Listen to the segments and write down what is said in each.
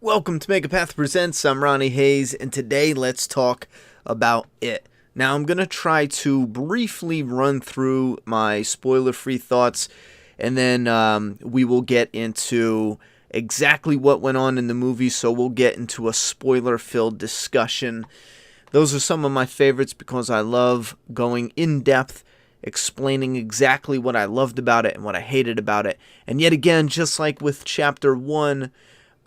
Welcome to Megapath Presents. I'm Ronnie Hayes, and today let's talk about It. Now, I'm going to try to briefly run through my spoiler-free thoughts, and then we will get into exactly what went on in the movie, so we'll get into a spoiler-filled discussion. Those are some of my favorites because I love going in-depth, explaining exactly what I loved about it and what I hated about it. And yet again, just like with Chapter 1,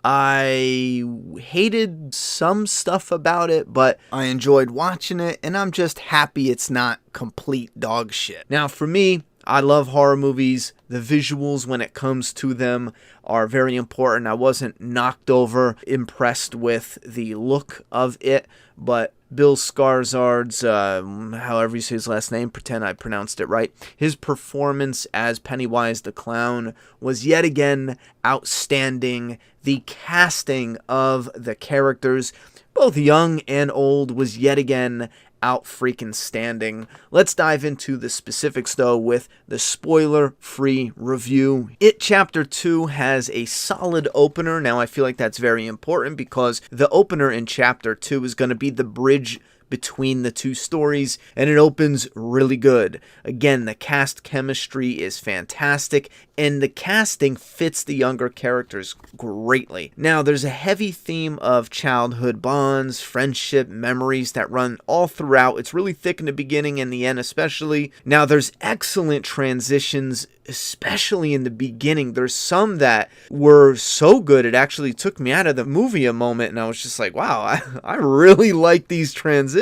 I hated some stuff about it, but I enjoyed watching it, and I'm just happy it's not complete dog shit. Now, for me, I love horror movies. The visuals, when it comes to them, are very important. I wasn't knocked over, impressed with the look of it, but Bill Skarsgård's, however you say his last name, pretend I pronounced it right, his performance as Pennywise the Clown was yet again outstanding. The casting of the characters, both young and old, was yet again out freaking standing. Let's dive into the specifics though with the spoiler-free review. It Chapter 2 has a solid opener. Now I feel like that's very important because the opener in Chapter 2 is going to be the bridge between the two stories, and it opens really good. Again, the cast chemistry is fantastic, and the casting fits the younger characters greatly. Now, there's a heavy theme of childhood bonds, friendship, memories that run all throughout. It's really thick in the beginning and the end especially. Now, there's excellent transitions, especially in the beginning. There's some that were so good it actually took me out of the movie a moment, and I was just like, wow, I really like these transitions.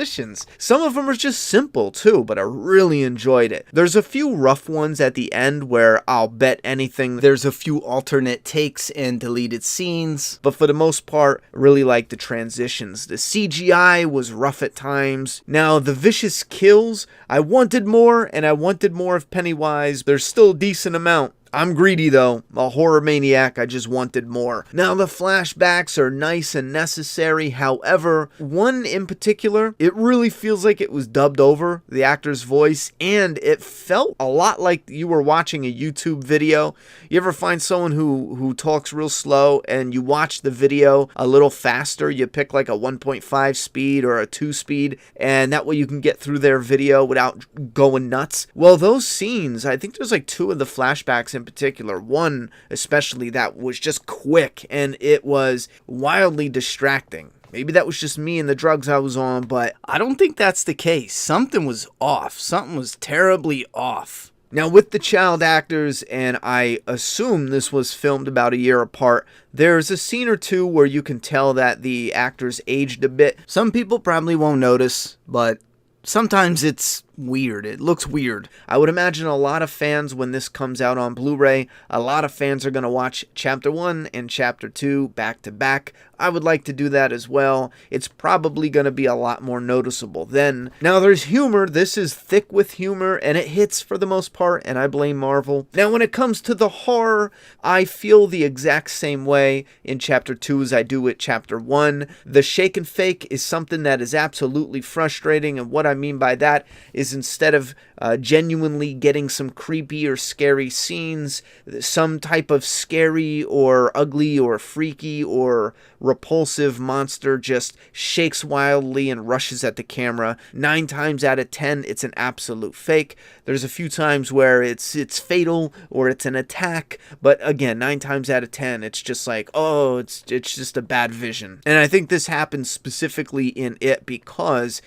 Some of them are just simple too, but I really enjoyed it. There's a few rough ones at the end where I'll bet anything there's a few alternate takes and deleted scenes, but for the most part, I really like the transitions. The CGI was rough at times. Now, the vicious kills, I wanted more, and I wanted more of Pennywise. There's still a decent amount. I'm greedy though, a horror maniac, I just wanted more. Now the flashbacks are nice and necessary, however, one in particular, it really feels like it was dubbed over, the actor's voice, and it felt a lot like you were watching a YouTube video. You ever find someone who talks real slow and you watch the video a little faster, you pick like a 1.5 speed or a 2 speed, and that way you can get through their video without going nuts? Well, those scenes, I think there's like 2 of the flashbacks in particular, one especially that was just quick and it was wildly distracting. Maybe that was just me and the drugs I was on, but I don't think that's the case. Something was off. Something was terribly off. Now, with the child actors, and I assume this was filmed about a year apart, there's a scene or two where you can tell that the actors aged a bit. Some people probably won't notice, but sometimes it's weird. It looks weird. I would imagine a lot of fans, when this comes out on Blu-ray, a lot of fans are going to watch Chapter 1 and Chapter 2 back to back. I would like to do that as well. It's probably going to be a lot more noticeable then. Now, there's humor. This is thick with humor, and it hits for the most part, and I blame Marvel. Now, when it comes to the horror, I feel the exact same way in Chapter 2 as I do with Chapter 1. The shake and fake is something that is absolutely frustrating, and what I mean by that is instead of genuinely getting some creepy or scary scenes, some type of scary or ugly or freaky or repulsive monster just shakes wildly and rushes at the camera. 9 times out of 10, it's an absolute fake. There's a few times where it's fatal or it's an attack, but again, 9 times out of 10, it's just like, oh, it's just a bad vision. And I think this happens specifically in It because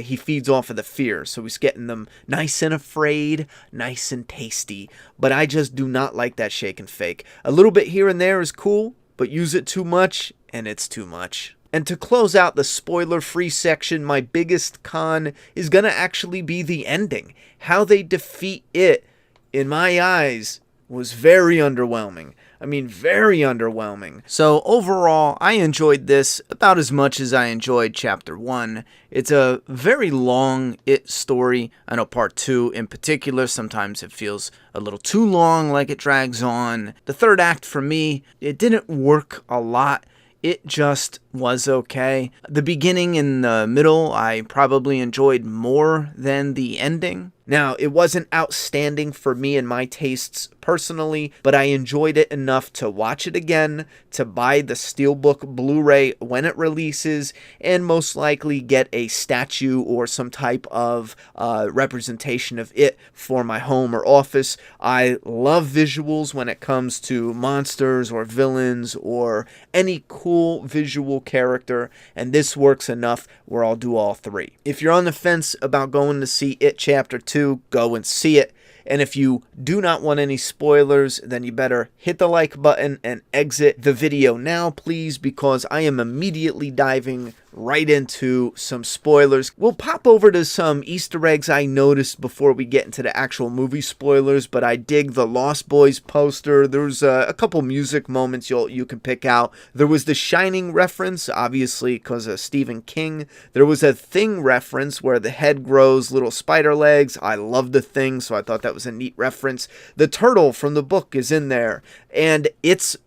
he feeds off of the fear, so he's getting them nice and afraid, nice and tasty. But I just do not like that shake and fake. A little bit here and there is cool, but use it too much, and it's too much. And to close out the spoiler-free section, my biggest con is going to actually be the ending. How they defeat It, in my eyes, was very underwhelming. I mean, very underwhelming. So overall, I enjoyed this about as much as I enjoyed Chapter 1. It's a very long It story. I know Part 2 in particular, sometimes it feels a little too long, like it drags on. The third act for me, it didn't work a lot. It just was okay. The beginning and the middle I probably enjoyed more than the ending. Now, it wasn't outstanding for me and my tastes personally, but I enjoyed it enough to watch it again, to buy the Steelbook Blu-ray when it releases, and most likely get a statue or some type of representation of it for my home or office. I love visuals when it comes to monsters or villains or any cool visual character, and this works enough where I'll do all three. If you're on the fence about going to see It Chapter 2, go and see it. And if you do not want any spoilers, then you better hit the like button and exit the video now, please, because I am immediately diving right into some spoilers. We'll pop over to some Easter eggs I noticed before we get into the actual movie spoilers, but I dig the Lost Boys poster. There's a couple music moments you can pick out. There was the Shining reference, obviously because of Stephen King. There was a Thing reference where the head grows little spider legs. I love the Thing, so I thought that was a neat reference. The turtle from the book is in there, and It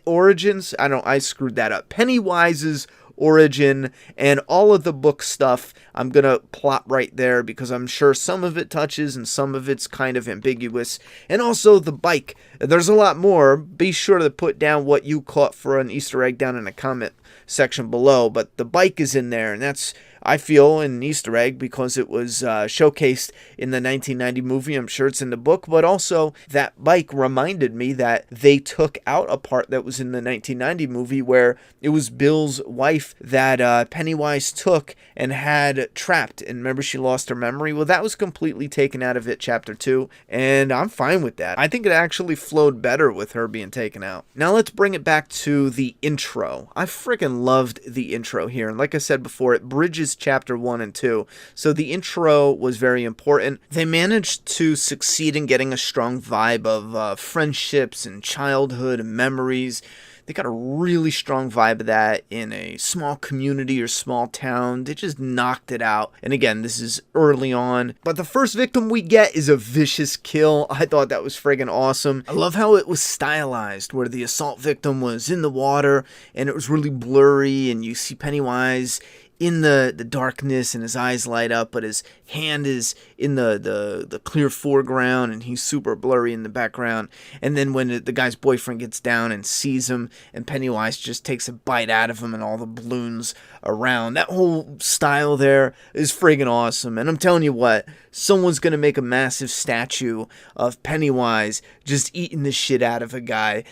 Origins, I screwed that up. Pennywise's origin and all of the book stuff I'm gonna plot right there because I'm sure some of it touches and some of it's kind of ambiguous. And also the bike, there's a lot more. Be sure to put down what you caught for an Easter egg down in the comment section below, but the bike is in there, and that's, I feel, an Easter egg because it was showcased in the 1990 movie. I'm sure it's in the book, but also that bike reminded me that they took out a part that was in the 1990 movie where it was Bill's wife that Pennywise took and had trapped, and remember she lost her memory? Well, that was completely taken out of It Chapter 2, and I'm fine with that. I think it actually flowed better with her being taken out. Now let's bring it back to the intro. I freaking loved the intro here, and like I said before, it bridges Chapter 1 and 2, so the intro was very important. They managed to succeed in getting a strong vibe of friendships and childhood and memories. They got a really strong vibe of that in a small community or small town. They just knocked it out. And again, this is early on. But the first victim we get is a vicious kill. I thought that was friggin' awesome. I love how it was stylized, where the assault victim was in the water and it was really blurry, and you see Pennywise in the darkness and his eyes light up, but his hand is in the clear foreground and he's super blurry in the background. And then when the guy's boyfriend gets down and sees him, and Pennywise just takes a bite out of him and all the balloons around, that whole style there is friggin' awesome. And I'm telling you what, someone's gonna make a massive statue of Pennywise just eating the shit out of a guy,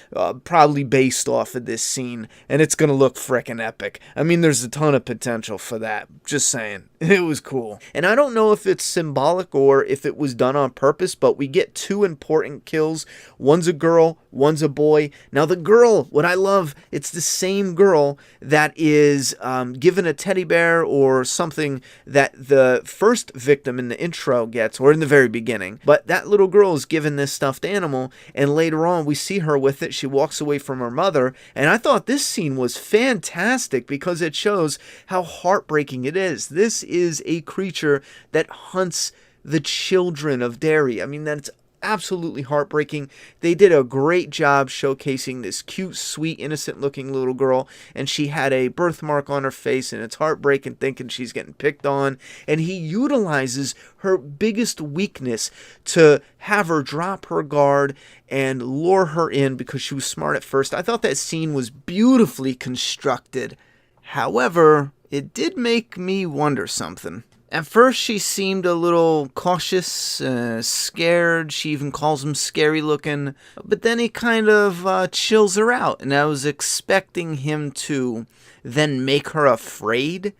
probably based off of this scene, and it's gonna look frickin' epic. I mean, there's a ton of potential for that. Just saying. It was cool. And I don't know if it's symbolic or if it was done on purpose, but we get two important kills. One's a girl, one's a boy. Now the girl, what I love, it's the same girl that is given a teddy bear or something that the first victim in the intro gets, or in the very beginning. But that little girl is given this stuffed animal, and later on we see her with it. She walks away from her mother, and I thought this scene was fantastic because it shows how heartbreaking it is. This is a creature that hunts the children of Derry. I mean, that's absolutely heartbreaking. They did a great job showcasing this cute, sweet, innocent looking little girl, and she had a birthmark on her face, and it's heartbreaking thinking she's getting picked on. And he utilizes her biggest weakness to have her drop her guard and lure her in because she was smart at first. I thought that scene was beautifully constructed. However, it did make me wonder something. At first, she seemed a little cautious, scared. She even calls him scary looking. But then he kind of chills her out. And I was expecting him to then make her afraid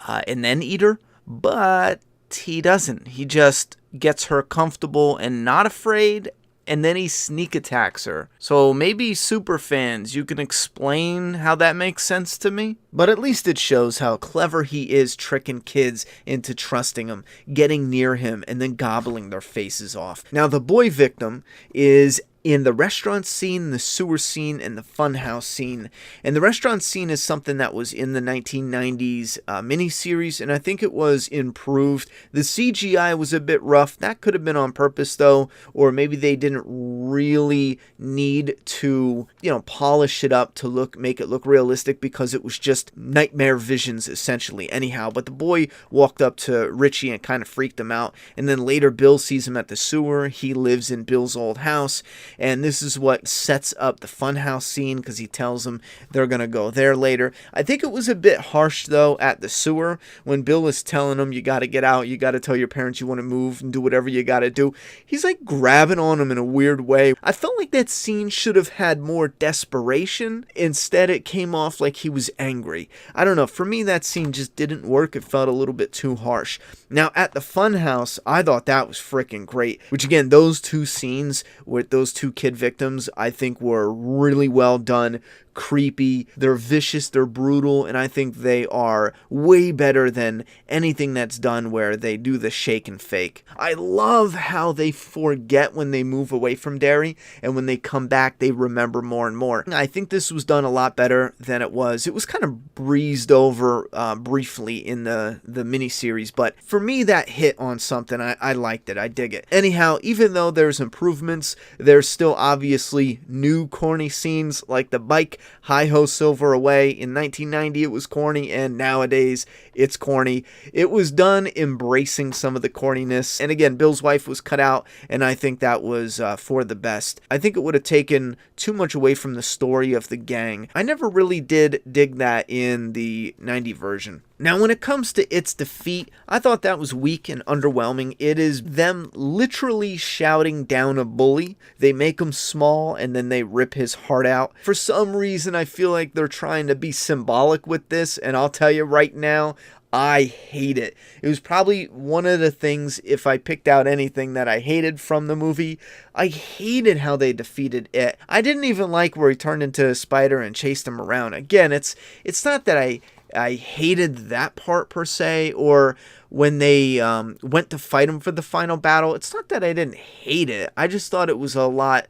and then eat her. But he doesn't. He just gets her comfortable and not afraid, and then he sneak attacks her. So maybe super fans, you can explain how that makes sense to me? But at least it shows how clever he is tricking kids into trusting him, getting near him, and then gobbling their faces off. Now the boy victim is in the restaurant scene, the sewer scene, and the funhouse scene. And the restaurant scene is something that was in the 1990s miniseries, and I think it was improved. The CGI was a bit rough. That could have been on purpose, though, or maybe they didn't really need to, polish it up to make it look realistic because it was just nightmare visions, essentially, anyhow. But the boy walked up to Richie and kind of freaked him out, and then later Bill sees him at the sewer. He lives in Bill's old house, and this is what sets up the funhouse scene because he tells them they're going to go there later. I think it was a bit harsh, though, at the sewer when Bill is telling him, you got to get out, you got to tell your parents you want to move and do whatever you got to do. He's like grabbing on him in a weird way. I felt like that scene should have had more desperation. Instead, it came off like he was angry. I don't know. For me, that scene just didn't work. It felt a little bit too harsh. Now, at the funhouse, I thought that was freaking great. Which, again, those two scenes with those two kid victims, I think were really well done. Creepy, they're vicious, they're brutal, and I think they are way better than anything that's done where they do the shake and fake. I love how they forget when they move away from Derry, and when they come back they remember more and more. I think this was done a lot better than it was. It was kind of breezed over briefly in the miniseries, but for me that hit on something. I liked it, I dig it. Anyhow, even though there's improvements, there's still obviously new corny scenes like the bike Hi-Ho Silver Away. In 1990 it was corny, and nowadays it's corny. It was done embracing some of the corniness, and again, Bill's wife was cut out, and I think that was for the best. I think it would have taken too much away from the story of the gang. I never really did dig that in the 90 version. Now, when it comes to its defeat, I thought that was weak and underwhelming. It is them literally shouting down a bully. They make him small and then they rip his heart out. For some reason, I feel like they're trying to be symbolic with this, and I'll tell you right now, I hate it. It was probably one of the things, if I picked out anything that I hated from the movie, I hated how they defeated it. I didn't even like where he turned into a spider and chased him around. Again, it's not that I hated that part per se, or when they went to fight him for the final battle. It's not that I didn't hate it. I just thought it was a lot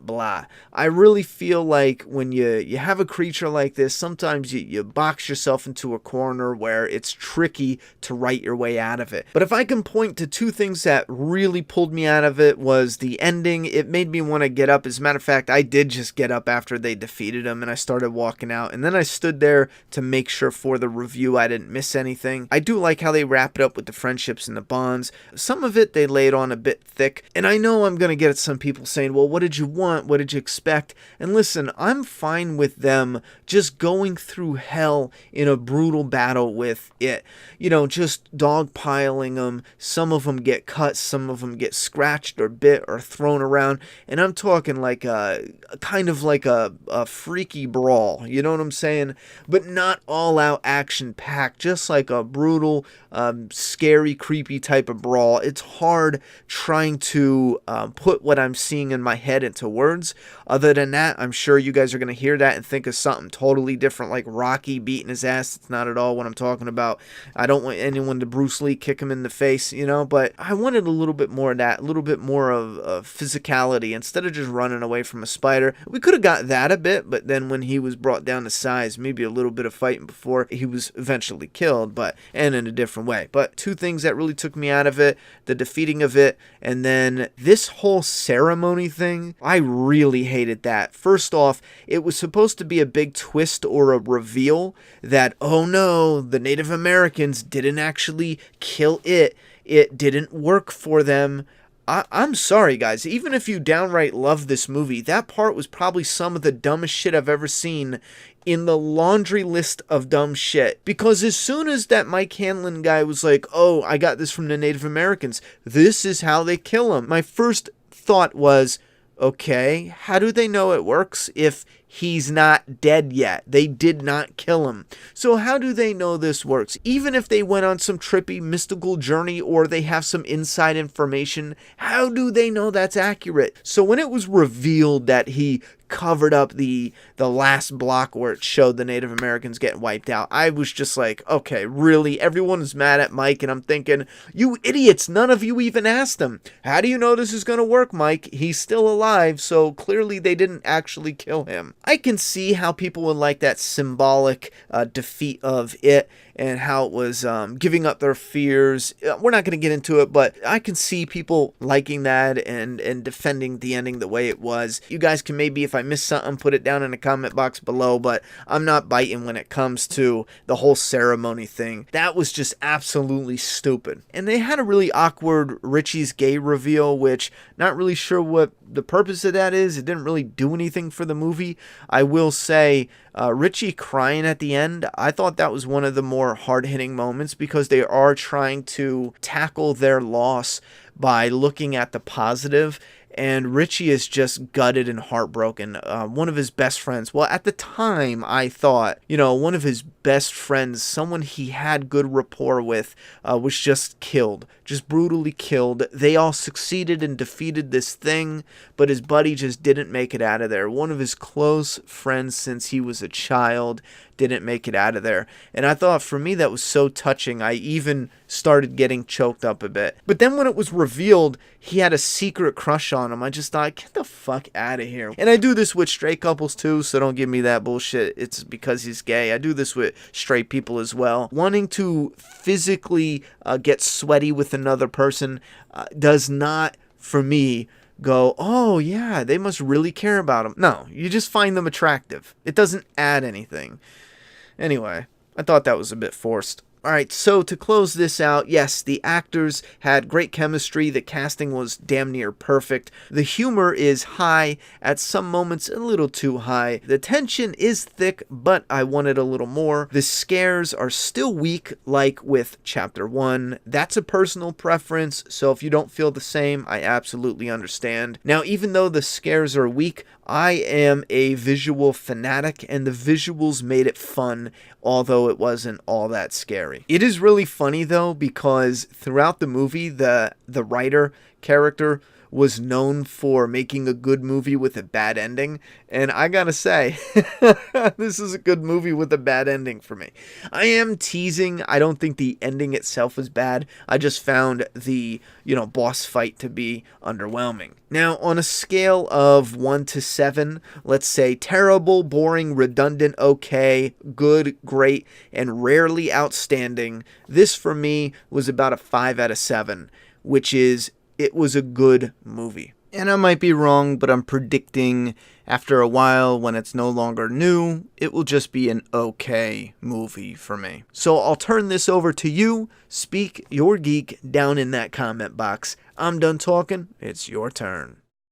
blah. I really feel like when you have a creature like this, sometimes you box yourself into a corner where it's tricky to write your way out of it. But if I can point to two things that really pulled me out of it, was the ending. It made me want to get up. As a matter of fact, I did just get up after they defeated him, and I started walking out, and then I stood there to make sure for the review I didn't miss anything. I do like how they wrap it up with the friendships and the bonds. Some of it they laid on a bit thick, and I know I'm going to get at some people saying, well, what did you want? What did you expect? And listen, I'm fine with them just going through hell in a brutal battle with it. Just dogpiling them. Some of them get cut, some of them get scratched or bit or thrown around. And I'm talking like a kind of like a freaky brawl. You know what I'm saying? But not all out action packed, just like a brutal, scary, creepy type of brawl. It's hard trying to put what I'm seeing in my head into words. Other than that, I'm sure you guys are going to hear that and think of something totally different, like Rocky beating his ass. It's not at all what I'm talking about. I don't want anyone to Bruce Lee kick him in the face, but I wanted a little bit more of that, a little bit more of physicality instead of just running away from a spider. We could have got that a bit, but then when he was brought down to size, maybe a little bit of fighting before he was eventually killed, and in a different way. But two things that really took me out of it, the defeating of it, and then this whole ceremony thing, I really hated that. First off, it was supposed to be a big twist or a reveal that, oh no, the Native Americans didn't actually kill it. It didn't work for them. I'm sorry, guys. Even if you downright love this movie, that part was probably some of the dumbest shit I've ever seen in the laundry list of dumb shit. Because as soon as that Mike Hanlon guy was like, oh, I got this from the Native Americans, this is how they kill them, my first thought was, okay, how do they know it works if he's not dead yet? They did not kill him. So how do they know this works? Even if they went on some trippy mystical journey or they have some inside information, how do they know that's accurate? So when it was revealed that he covered up the last block where it showed the Native Americans getting wiped out. I was just like, okay, really? Everyone is mad at Mike, and I'm thinking, you idiots, none of you even asked him. How do you know this is going to work, Mike? He's still alive, so clearly they didn't actually kill him. I can see how people would like that symbolic defeat of it, and how it was giving up their fears. We're not going to get into it, but I can see people liking that and defending the ending the way it was. You guys can maybe, if I missed something, put it down in the comment box below, but I'm not biting when it comes to the whole ceremony thing. That was just absolutely stupid. And they had a really awkward Richie's gay reveal, which not really sure what the purpose of that is. It didn't really do anything for the movie. I will say, Richie crying at the end, I thought that was one of the more hard-hitting moments, because they are trying to tackle their loss by looking at the positive. And Richie is just gutted and heartbroken. One of his best friends, well, at the time, I thought, one of his best friends, someone he had good rapport with, was just killed, just brutally killed. They all succeeded and defeated this thing, but his buddy just didn't make it out of there. One of his close friends since he was a child didn't make it out of there. And I thought, for me, that was so touching. I even started getting choked up a bit. But then when it was revealed he had a secret crush on him, I just thought, get the fuck out of here. And I do this with straight couples too, so don't give me that bullshit. It's because he's gay. I do this with straight people as well. Wanting to physically get sweaty with another person does not, for me, go, oh yeah, they must really care about him. No, you just find them attractive. It doesn't add anything. Anyway, I thought that was a bit forced. Alright, so to close this out, yes, the actors had great chemistry, the casting was damn near perfect, the humor is high, at some moments a little too high, the tension is thick, but I wanted a little more, the scares are still weak like with Chapter 1, that's a personal preference, so if you don't feel the same, I absolutely understand. Now, even though the scares are weak, I am a visual fanatic, and the visuals made it fun, although it wasn't all that scary. It is really funny, though, because throughout the movie, the writer character was known for making a good movie with a bad ending, and I gotta say, this is a good movie with a bad ending for me. I am teasing. I don't think the ending itself was bad. I just found the, boss fight to be underwhelming. Now, on a scale of 1 to 7, let's say terrible, boring, redundant, okay, good, great, and rarely outstanding, this for me was about a 5 out of 7, which is, it was a good movie. And I might be wrong, but I'm predicting after a while, when it's no longer new, it will just be an okay movie for me. So I'll turn this over to you. Speak your geek down in that comment box. I'm done talking. It's your turn.